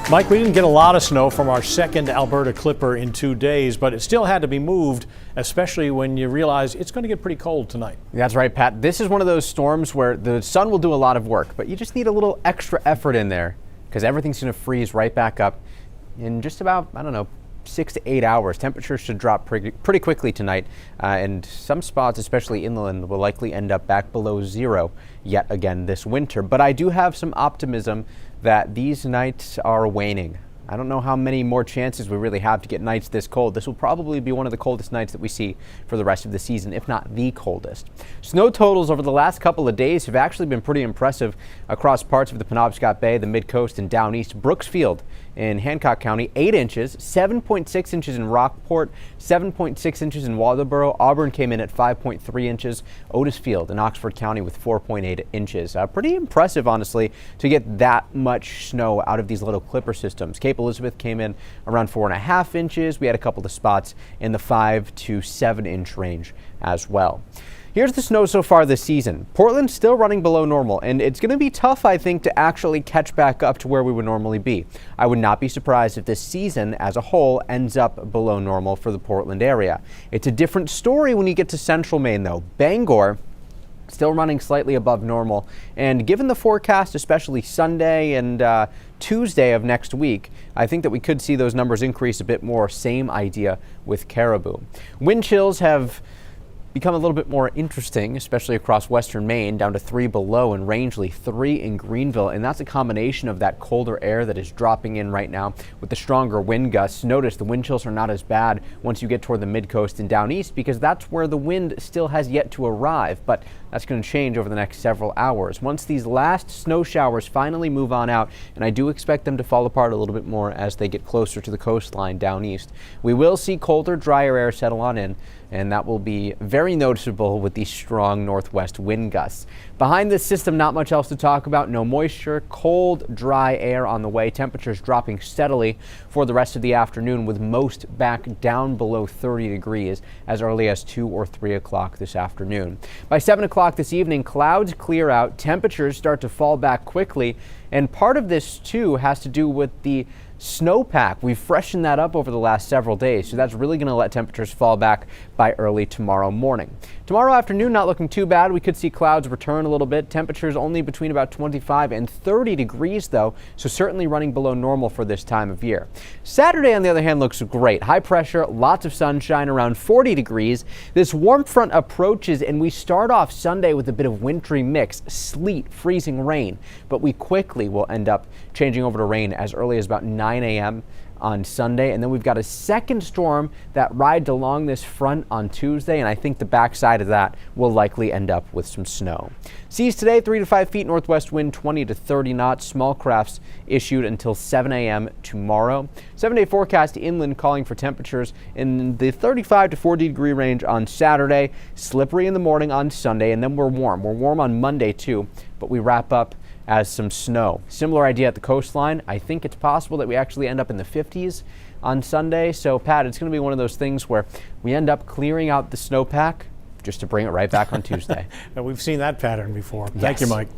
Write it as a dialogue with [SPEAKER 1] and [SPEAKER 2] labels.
[SPEAKER 1] Mike, we didn't get a lot of snow from our second Alberta Clipper in 2 days, but it still had to be moved, especially when you realize it's going to get pretty cold tonight.
[SPEAKER 2] That's right, Pat. This is one of those storms where the sun will do a lot of work, but you just need a little extra effort in there because everything's going to freeze right back up in just about, 6 to 8 hours. Temperatures should drop pretty quickly tonight, and some spots, especially inland, will likely end up back below zero yet again this winter. But I do have some optimism that these nights are waning. I don't know how many more chances we really have to get nights this cold. This will probably be one of the coldest nights that we see for the rest of the season, if not the coldest. Snow totals over the last couple of days have actually been pretty impressive across parts of the Penobscot Bay, the Mid-Coast, and down east. Brooksfield in Hancock County, 8 inches, 7.6 inches in Rockport, 7.6 inches in Waldoboro. Auburn came in at 5.3 inches. Otisfield in Oxford County with 4.8 inches. Pretty impressive, honestly, to get that much snow out of these little clipper systems. Cape Elizabeth came in around 4.5 inches. We had a couple of spots in the 5 to 7 inch range as well. Here's the snow so far this season. Portland's still running below normal, and it's going to be tough, I think, to actually catch back up to where we would normally be. I would not be surprised if this season as a whole ends up below normal for the Portland area. It's a different story when you get to central Maine, though. Bangor still running slightly above normal, and given the forecast, especially Sunday and Tuesday of next week, I think that we could see those numbers increase a bit more. Same idea with Caribou. Wind chills have become a little bit more interesting, especially across western Maine, down to 3 below in Rangeley, 3 in Greenville, and that's a combination of that colder air that is dropping in right now with the stronger wind gusts. Notice the wind chills are not as bad once you get toward the mid-coast and down east, because that's where the wind still has yet to arrive, but that's going to change over the next several hours. Once these last snow showers finally move on out, and I do expect them to fall apart a little bit more as they get closer to the coastline down east, we will see colder, drier air settle on in, and that will be very noticeable with these strong northwest wind gusts. Behind this system, not much else to talk about. No moisture, cold, dry air on the way. Temperatures dropping steadily for the rest of the afternoon, with most back down below 30 degrees as early as 2 or 3 o'clock this afternoon. By 7 o'clock this evening, clouds clear out, temperatures start to fall back quickly, and part of this too has to do with the snowpack. We've freshened that up over the last several days, so that's really going to let temperatures fall back by early tomorrow morning. Tomorrow afternoon, not looking too bad. We could see clouds return a little bit. Temperatures only between about 25 and 30 degrees though, so certainly running below normal for this time of year. Saturday, on the other hand, looks great. High pressure, lots of sunshine, around 40 degrees. This warm front approaches, and we start off Sunday with a bit of wintry mix, sleet, freezing rain, but we quickly will end up changing over to rain as early as about 9 a.m. on Sunday, and then we've got a second storm that rides along this front on Tuesday, and I think the backside of that will likely end up with some snow. Seas today, 3 to 5 feet, northwest wind 20 to 30 knots. Small crafts issued until 7 a.m. tomorrow. 7-day forecast inland calling for temperatures in the 35 to 40 degree range on Saturday. Slippery in the morning on Sunday, and then we're warm. We're warm on Monday too, but we wrap up as some snow. Similar idea at the coastline. I think it's possible that we actually end up in the 50s on Sunday. So, Pat, it's going to be one of those things where we end up clearing out the snowpack just to bring it right back on Tuesday.
[SPEAKER 1] We've seen that pattern before.
[SPEAKER 2] Yes.
[SPEAKER 1] Thank you, Mike.